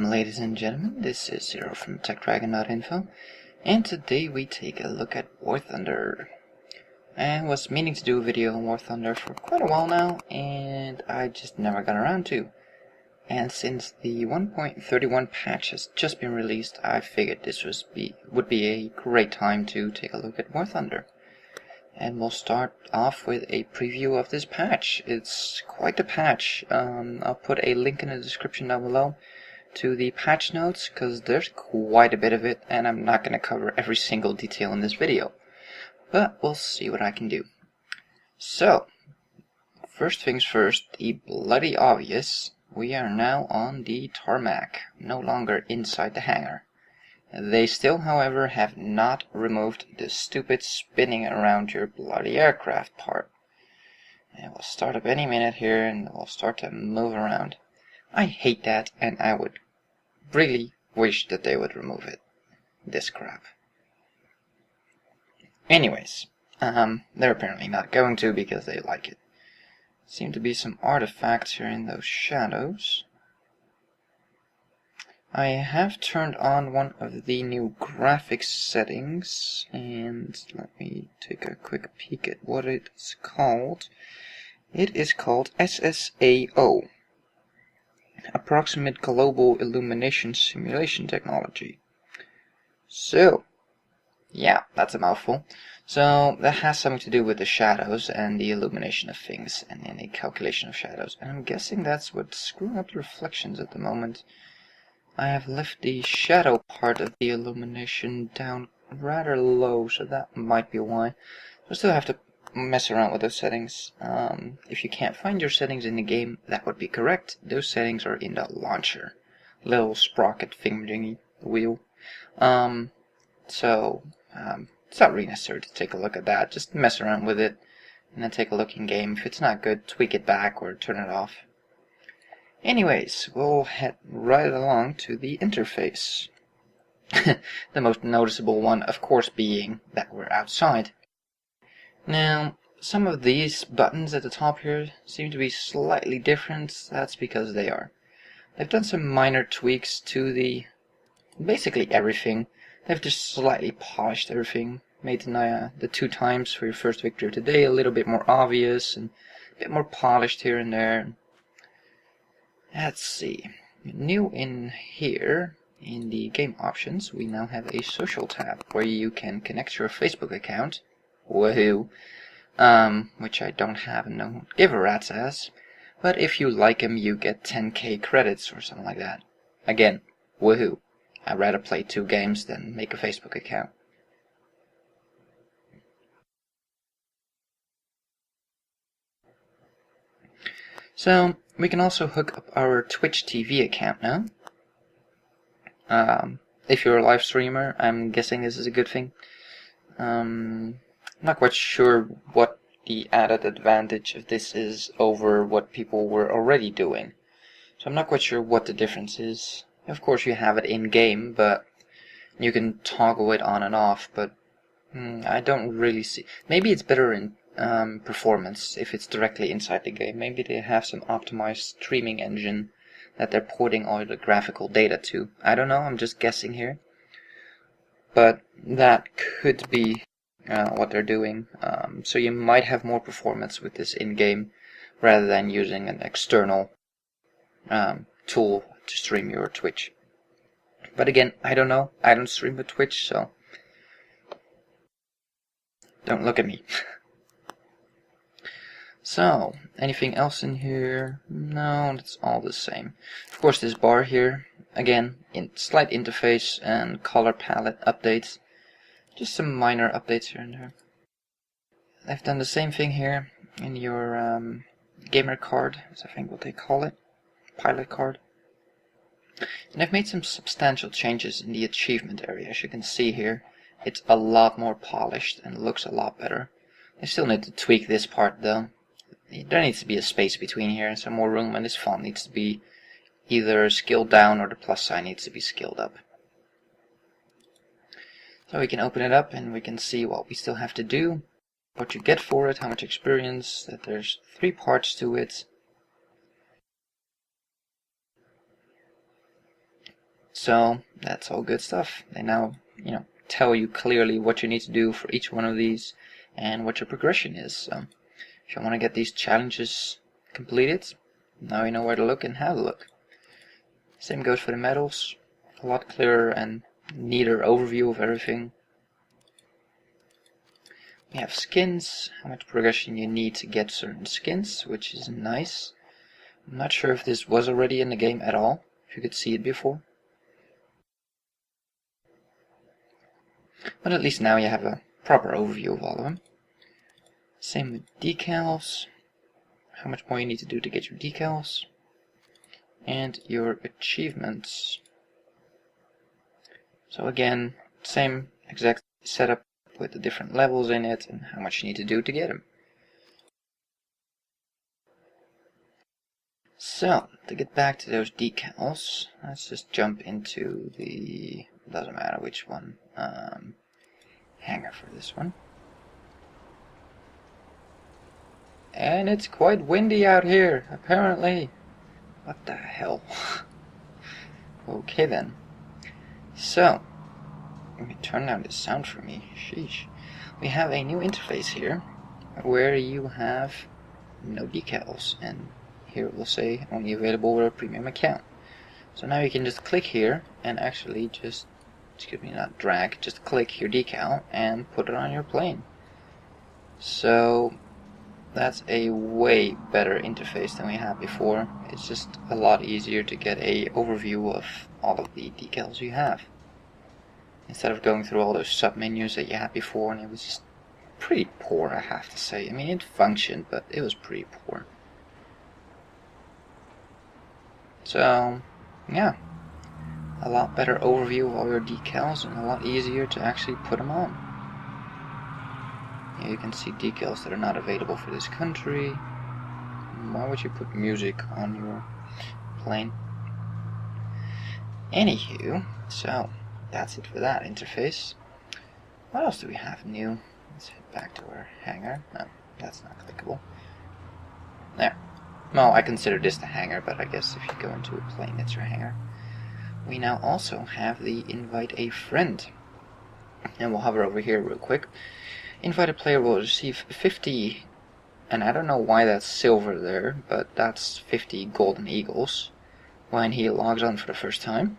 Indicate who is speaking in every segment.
Speaker 1: Welcome, ladies and gentlemen. This is Zero from TechDragon.info, and today we take a look at War Thunder. I was meaning to do a video on War Thunder for quite a while now, and I just never got around to. And since the 1.31 patch has just been released, I figured this would be a great time to take a look at War Thunder. And we'll start off with a preview of this patch. It's quite a patch. I'll put a link in the description down below to the patch notes, because there's quite a bit of it, and I'm not going to cover every single detail in this video. But we'll see what I can do. So, first things first, the bloody obvious. We are now on the tarmac, no longer inside the hangar. They still, however, have not removed the stupid spinning around your bloody aircraft part. And we'll start up any minute here and we'll start to move around. I hate that, and I would really wish that they would remove it. This crap. Anyways, they're apparently not going to because they like it. Seem to be some artifacts here in those shadows. I have turned on one of the new graphics settings, and let me take a quick peek at what it's called. It is called SSAO, Approximate Global Illumination Simulation Technology. So, yeah, that's a mouthful. So, that has something to do with the shadows and the illumination of things, and the calculation of shadows. And I'm guessing that's what's screwing up the reflections at the moment. I have left the shadow part of the illumination down rather low, so that might be why. I still have to mess around with those settings. If you can't find your settings in the game, that would be correct. Those settings are in the launcher. Little sprocket thingy wheel. It's not really necessary to take a look at that. Just mess around with it, and then take a look in game. If it's not good, tweak it back or turn it off. Anyways, we'll head right along to the interface. The most noticeable one, of course, being that we're outside. Now, some of these buttons at the top here seem to be slightly different. That's because they are. They've done some minor tweaks to basically everything. They've just slightly polished everything. Made the 2 times for your first victory of the day a little bit more obvious and a bit more polished here and there. Let's see. New in here, in the game options, we now have a social tab where you can connect your Facebook account. Woohoo! Which I don't have and don't give a rat's ass. But if you like him, you get 10k credits or something like that. Again, woohoo! I'd rather play 2 games than make a Facebook account. So, we can also hook up our Twitch TV account now. If you're a live streamer, I'm guessing this is a good thing. I'm not quite sure what the added advantage of this is over what people were already doing. So I'm not quite sure what the difference is. Of course you have it in-game, but you can toggle it on and off, but I don't really see. Maybe it's better in performance if it's directly inside the game. Maybe they have some optimized streaming engine that they're porting all the graphical data to. I don't know, I'm just guessing here. But that could be what they're doing. So you might have more performance with this in-game rather than using an external tool to stream your Twitch. But again, I don't know. I don't stream with Twitch, so don't look at me. So, anything else in here? No, it's all the same. Of course, this bar here, again, slight interface and color palette updates. Just some minor updates here and there. I've done the same thing here in your gamer card, is I think what they call it, pilot card. And I've made some substantial changes in the achievement area. As you can see here, it's a lot more polished and looks a lot better. I still need to tweak this part though. There needs to be a space between here and some more room, and this font needs to be either scaled down or the plus sign needs to be scaled up. So we can open it up and we can see what we still have to do, what you get for it, how much experience, that there's 3 parts to it. So that's all good stuff. They now, tell you clearly what you need to do for each one of these and what your progression is. So if you want to get these challenges completed, now you know where to look and how to look. Same goes for the medals. A lot clearer and neater overview of everything. We have skins, how much progression you need to get certain skins, which is nice. I'm not sure if this was already in the game at all, if you could see it before. But at least now you have a proper overview of all of them. Same with decals, how much more you need to do to get your decals. And your achievements. So again, same exact setup with the different levels in it and how much you need to do to get them. So, to get back to those decals, let's just jump into the, doesn't matter which one, hanger for this one. And it's quite windy out here, apparently. What the hell? Okay then. So, let me turn down the sound for me. Sheesh. We have a new interface here where you have no decals, and here it will say only available with a premium account. So now you can just click here and actually just, not drag, just click your decal and put it on your plane. So that's a way better interface than we had before. It's just a lot easier to get a overview of all of the decals you have, instead of going through all those sub-menus that you had before, and it was just pretty poor, I have to say. I mean, it functioned, but it was pretty poor. So, yeah, a lot better overview of all your decals and a lot easier to actually put them on. Here you can see decals that are not available for this country. Why would you put music on your plane? Anywho, so that's it for that interface. What else do we have new? Let's head back to our hangar. No, that's not clickable. There. Well, I consider this the hangar, but I guess if you go into a plane, it's your hangar. We now also have the invite a friend. And we'll hover over here real quick. Invited player will receive 50, and I don't know why that's silver there, but that's 50 golden eagles when he logs on for the first time.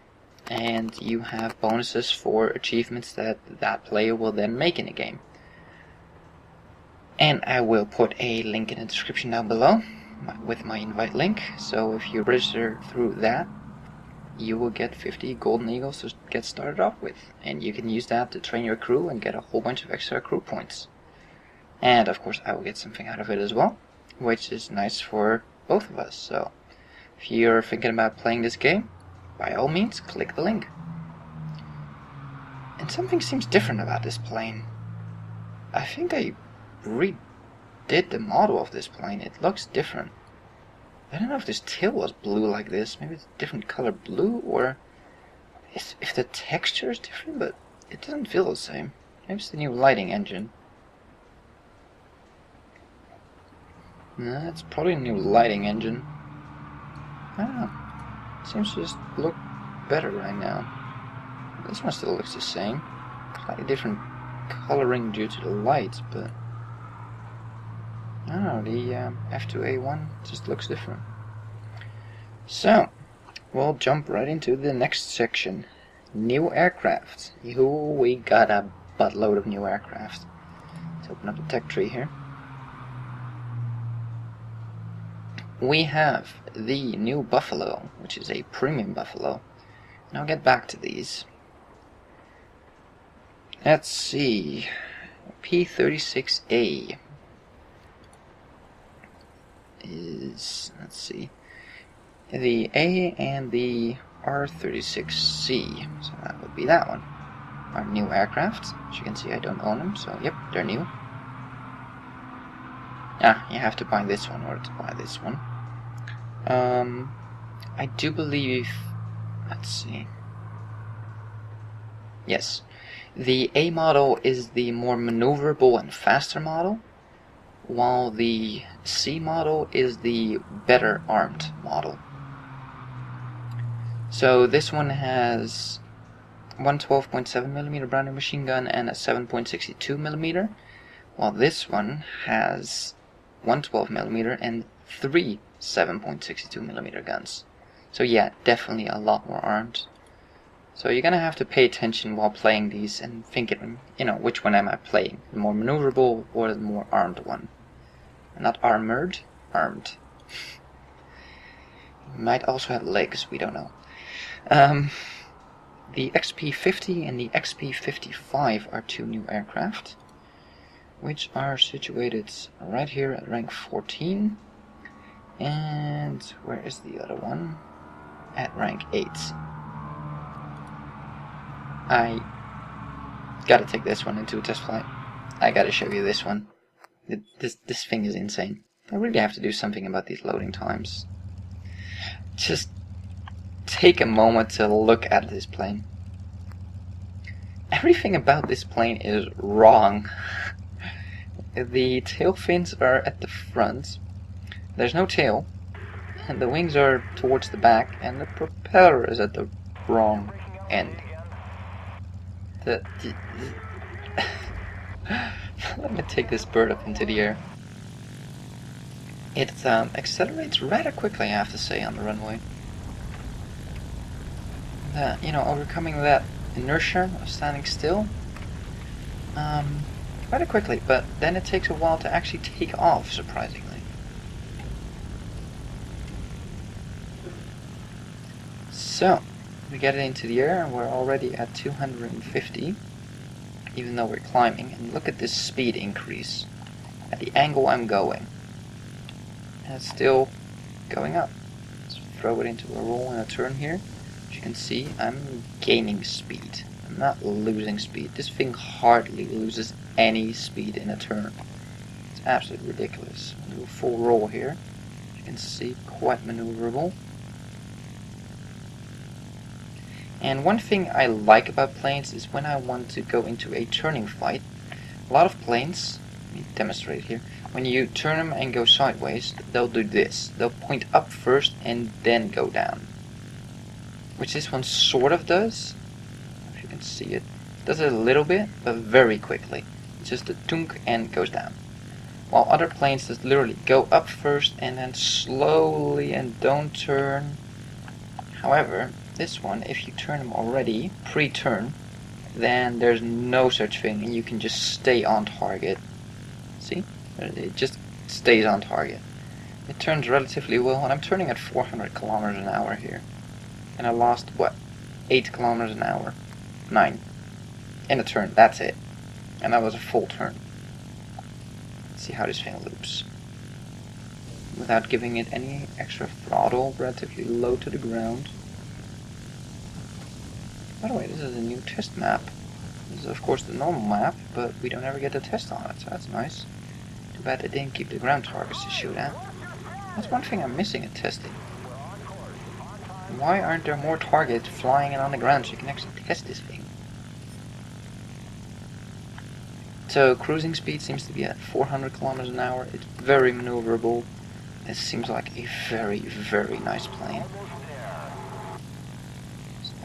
Speaker 1: And you have bonuses for achievements that that player will then make in the game. And I will put a link in the description down below with my invite link, so if you register through that, you will get 50 golden eagles to get started off with, and you can use that to train your crew and get a whole bunch of extra crew points. And of course I will get something out of it as well, which is nice for both of us. So if you're thinking about playing this game, by all means click the link. And something seems different about this plane. I think they redid the model of this plane. It looks different. I don't know if this tail was blue like this. Maybe it's a different color blue, or if the texture is different, but it doesn't feel the same. Maybe it's the new lighting engine. No, it's probably a new lighting engine. I don't know. It seems to just look better right now. This one still looks the same. Slightly different coloring due to the lights, but I don't know, the F2A1 just looks different. So, we'll jump right into the next section. New aircraft. We got a buttload of new aircraft. Let's open up the tech tree here. We have the new Buffalo, which is a premium Buffalo. And I'll get back to these. Let's see. P36A is, let's see, the A and the R36C, so that would be that one. Our new aircraft. As you can see, I don't own them, so yep, they're new. You have to buy this one in order to buy this one. I do believe, let's see, yes, the A model is the more maneuverable and faster model, while the C model is the better armed model. So this one has one 12.7mm brand new machine gun and a 7.62mm, while this one has one 12mm and three 7.62mm guns. So yeah, definitely a lot more armed. So you're gonna have to pay attention while playing these and thinking, you know, which one am I playing? The more maneuverable or the more armed one? Not armored, armed. Might also have legs, we don't know. The XP50 and the XP55 are two new aircraft, which are situated right here at rank 14. And where is the other one? At rank 8. I gotta take this one into a test flight. I gotta show you this one. This thing is insane. I really have to do something about these loading times. Just take a moment to look at this plane. Everything about this plane is wrong. The tail fins are at the front. There's no tail. And the wings are towards the back. And the propeller is at the wrong end. Let me take this bird up into the air. It accelerates rather quickly, I have to say, on the runway. You know, overcoming that inertia of standing still rather quickly, but then it takes a while to actually take off, surprisingly. So, we get it into the air and we're already at 250, even though we're climbing. And look at this speed increase at the angle I'm going. And it's still going up. Let's throw it into a roll and a turn here. As you can see, I'm gaining speed. I'm not losing speed. This thing hardly loses any speed in a turn. It's absolutely ridiculous. We'll do a full roll here. As you can see, quite maneuverable. And one thing I like about planes is when I want to go into a turning fight. A lot of planes, let me demonstrate here, when you turn them and go sideways, they'll do this. They'll point up first and then go down. Which this one sort of does. If you can see it. It does it a little bit, but very quickly. It's just a tunk and goes down. While other planes just literally go up first and then slowly and don't turn. However, this one, if you turn them already, pre-turn, then there's no such thing and you can just stay on target. See? It just stays on target. It turns relatively well, and I'm turning at 400 kilometers an hour here. And I lost, what, 8 kilometers an hour? 9. In a turn, that's it. And that was a full turn. Let's see how this thing loops. Without giving it any extra throttle, relatively low to the ground. By the way, this is a new test map. This is of course the normal map, but we don't ever get a test on it, so that's nice. Too bad they didn't keep the ground targets to shoot at. That's one thing I'm missing in testing. Why aren't there more targets flying in on the ground so you can actually test this thing? So cruising speed seems to be at 400 kilometers an hour. It's very maneuverable. This seems like a very, very nice plane.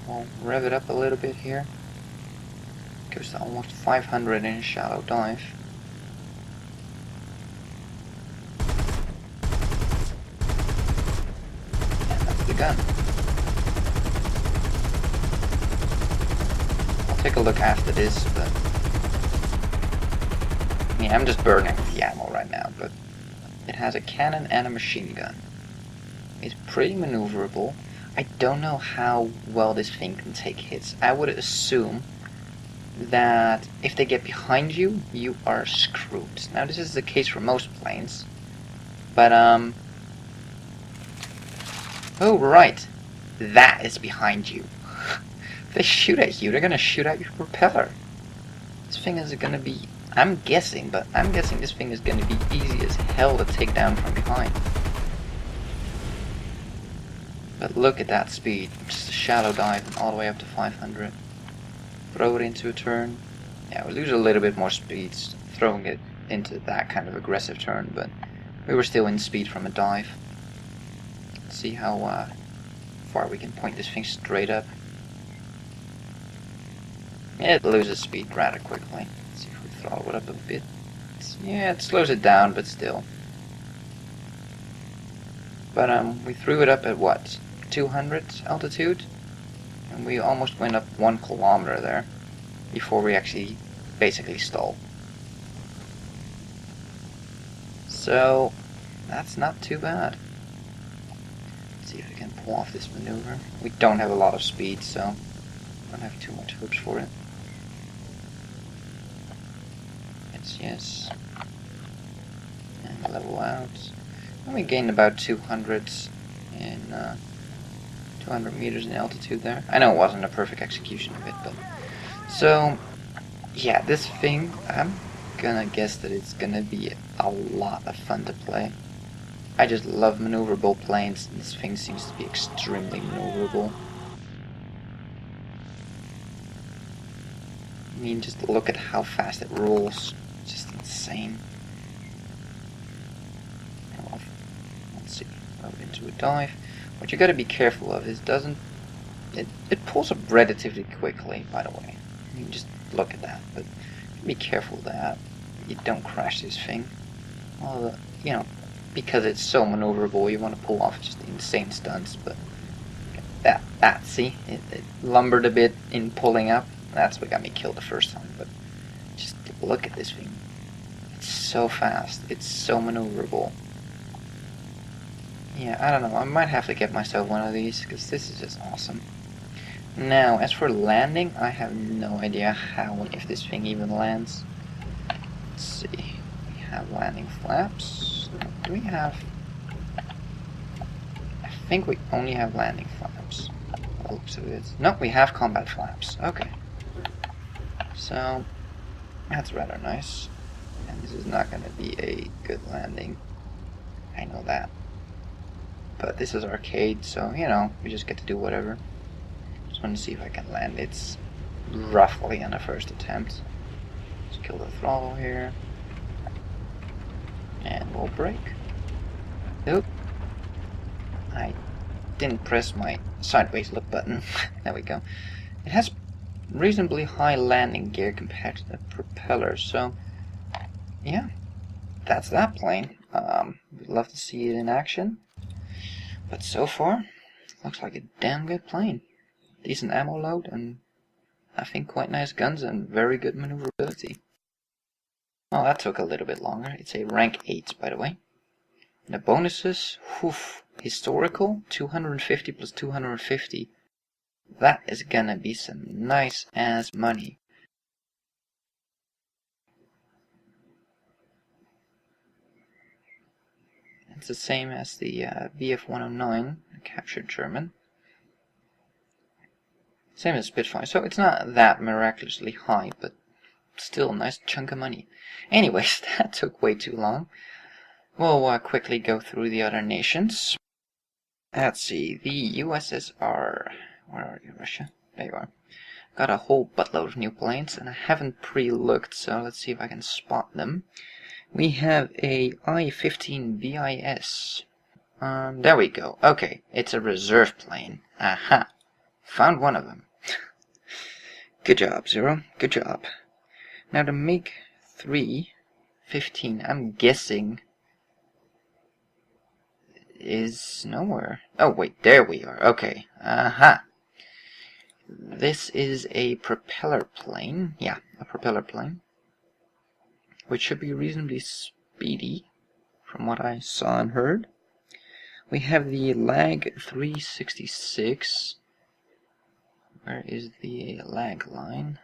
Speaker 1: I'll rev it up a little bit here. Goes to almost 500 in a shallow dive. And that's the gun. I'll take a look after this, but I mean, I'm just burning the ammo right now, but it has a cannon and a machine gun. It's pretty maneuverable. I don't know how well this thing can take hits. I would assume that if they get behind you, you are screwed. Now this is the case for most planes. But oh right, that is behind you. If they shoot at you, they're gonna shoot at your propeller. This thing is gonna be, I'm guessing this thing is gonna be easy as hell to take down from behind. But look at that speed, just a shallow dive and all the way up to 500. Throw it into a turn. Yeah, we lose a little bit more speed throwing it into that kind of aggressive turn, but we were still in speed from a dive. Let's see how far we can point this thing straight up. It loses speed rather quickly. Let's see if we throttle it up a bit. Yeah, it slows it down, but still. But we threw it up at what? 200 altitude? And we almost went up 1 kilometer there before we actually basically stalled. So that's not too bad. Let's see if we can pull off this maneuver. We don't have a lot of speed, so I don't have too much hopes for it. It's yes. And level out. And we gained about 200 in 200 meters in altitude there. I know it wasn't a perfect execution of it, but so yeah, this thing, I'm gonna guess that it's gonna be a lot of fun to play. I just love maneuverable planes, and this thing seems to be extremely maneuverable. I mean, just look at how fast it rolls. It's just insane. Let's see, over into a dive. What you gotta be careful of is it pulls up relatively quickly, by the way. I mean, just look at that, but be careful that you don't crash this thing. Well, you know, because it's so maneuverable, you want to pull off just insane stunts, but see, it lumbered a bit in pulling up. That's what got me killed the first time, but just look at this thing. It's so fast, it's so maneuverable. Yeah, I don't know, I might have to get myself one of these, because this is just awesome. Now, as for landing, I have no idea how, if this thing even lands. Let's see, we have landing flaps. Do we have... I think we only have landing flaps. By the looks of it. No, we have combat flaps. Okay. So, that's rather nice. And this is not going to be a good landing. I know that. But this is arcade, so, you know, we just get to do whatever. Just want to see if I can land. It's roughly on the first attempt. Let's kill the throttle here. And we'll brake. Nope. I didn't press my sideways look button. There we go. It has reasonably high landing gear compared to the propeller, so yeah, that's that plane. We'd love to see it in action, but so far, looks like a damn good plane. Decent ammo load, and I think quite nice guns and very good maneuverability. Oh, that took a little bit longer. It's a rank 8, by the way. And the bonuses, whew, historical, 250 plus 250. That is gonna be some nice ass money. It's the same as the VF-109, captured German. Same as Spitfire, so it's not that miraculously high, but still a nice chunk of money. Anyways, that took way too long. We'll quickly go through the other nations. Let's see, the USSR. Where are you, Russia? There you are. Got a whole buttload of new planes, and I haven't pre-looked, so let's see if I can spot them. We have a I-15 BIS. There we go. Okay, it's a reserve plane. Aha. Found one of them. Good job, Zero. Good job. Now the MiG-3 15, I'm guessing, is nowhere. Oh wait, there we are. Okay. Aha. This is a propeller plane. Yeah, a propeller plane, which should be reasonably speedy from what I saw and heard. We have the lag 366. Where is the lag line?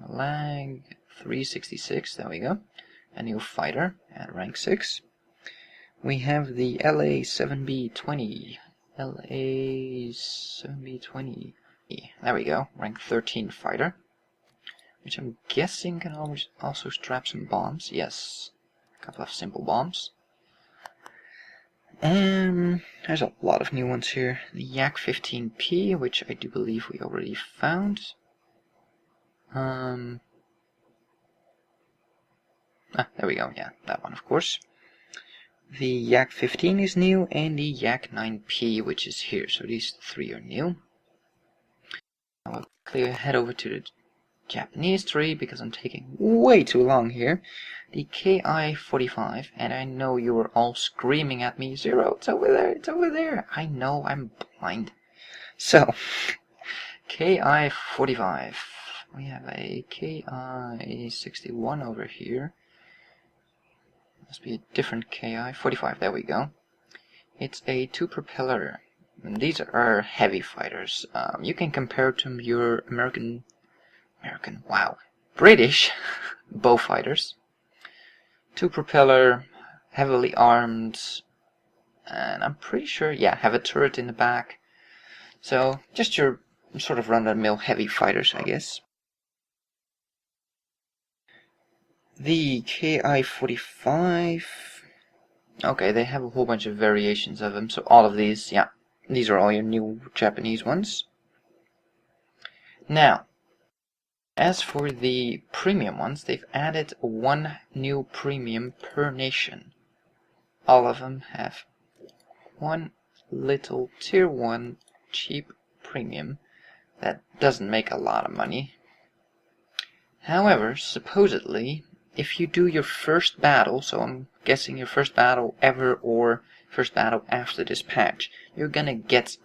Speaker 1: Lag 366, there we go. A new fighter at rank 6. We have the LA-7B-20. LA-7B-20. There we go, rank 13 fighter. Which I'm guessing can also strap some bombs. Yes, a couple of simple bombs. And there's a lot of new ones here. The Yak-15P, which I do believe we already found. There we go, yeah, that one of course. The Yak 15 is new, and the Yak 9P, which is here. So these three are new. I'll head over to the Japanese tree because I'm taking way too long here. The KI-45, and I know you were all screaming at me, Zero, it's over there, it's over there. I know, I'm blind. So, KI-45. We have a KI-61 over here. Must be a different KI-45, there we go. It's a two-propeller. And these are heavy fighters. You can compare it to your British bow fighters. Two-propeller, heavily armed, and I'm pretty sure, yeah, have a turret in the back. So, just your sort of run-of-the-mill heavy fighters, I guess. The KI-45... Okay, they have a whole bunch of variations of them, so all of these, yeah, these are all your new Japanese ones. Now, as for the premium ones, they've added one new premium per nation. All of them have one little tier 1 cheap premium that doesn't make a lot of money. However, supposedly, if you do your first battle, so I'm guessing your first battle ever or first battle after this patch, you're gonna get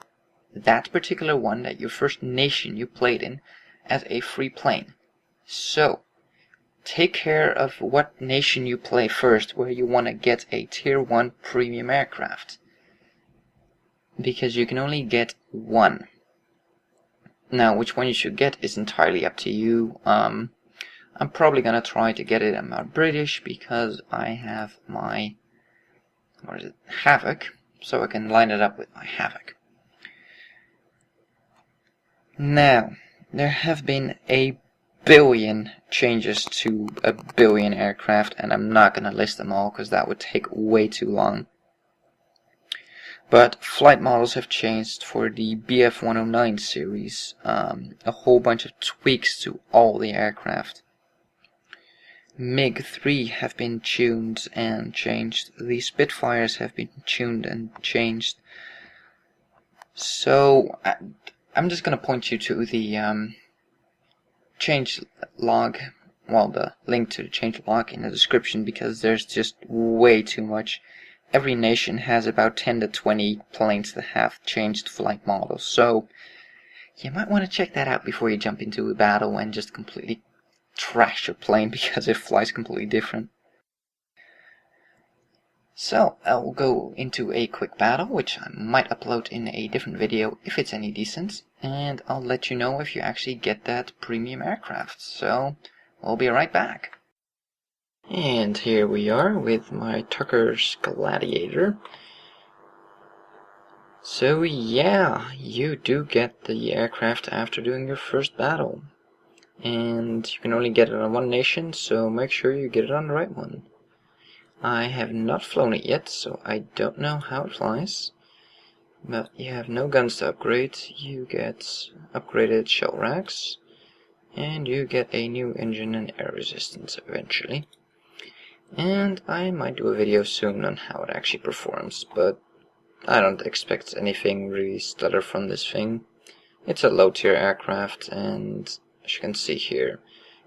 Speaker 1: that particular one, that your first nation you played in, as a free plane. So, take care of what nation you play first where you want to get a tier 1 premium aircraft. Because you can only get one. Now, which one you should get is entirely up to you. I'm probably gonna try to get it on my British because I have my Havoc, so I can line it up with my Havoc. Now, there have been a billion changes to a billion aircraft, and I'm not gonna list them all because that would take way too long. But flight models have changed for the BF-109 series, a whole bunch of tweaks to all the aircraft. MiG-3 have been tuned and changed. The Spitfires have been tuned and changed. So, I'm just going to point you to the change log, well, the link to the change log in the description, because there's just way too much. Every nation has about 10 to 20 planes that have changed flight models, so you might want to check that out before you jump into a battle and just completely trash your plane because it flies completely different. So, I'll go into a quick battle, which I might upload in a different video if it's any decent, and I'll let you know if you actually get that premium aircraft. So, we'll be right back. And here we are with my Tucker's Gladiator. So yeah, you do get the aircraft after doing your first battle. And you can only get it on one nation, so make sure you get it on the right one. I have not flown it yet, so I don't know how it flies. But you have no guns to upgrade. You get upgraded shell racks, and you get a new engine and air resistance eventually. And I might do a video soon on how it actually performs, but I don't expect anything really stellar from this thing. It's a low tier aircraft, and as you can see here,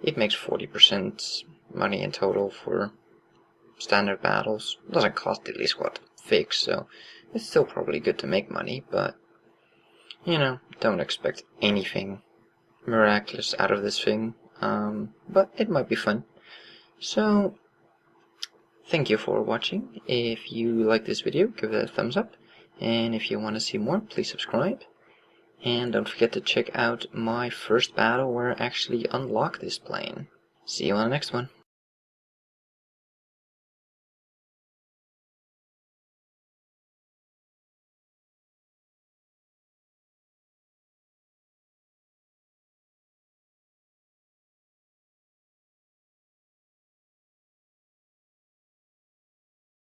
Speaker 1: it makes 40% money in total for standard battles. It doesn't cost at least what fix, so it's still probably good to make money, but you know, don't expect anything miraculous out of this thing, but it might be fun. So thank you for watching. If you like this video, give it a thumbs up, and if you want to see more, please subscribe. And don't forget to check out my first battle where I actually unlock this plane. See you on the next one.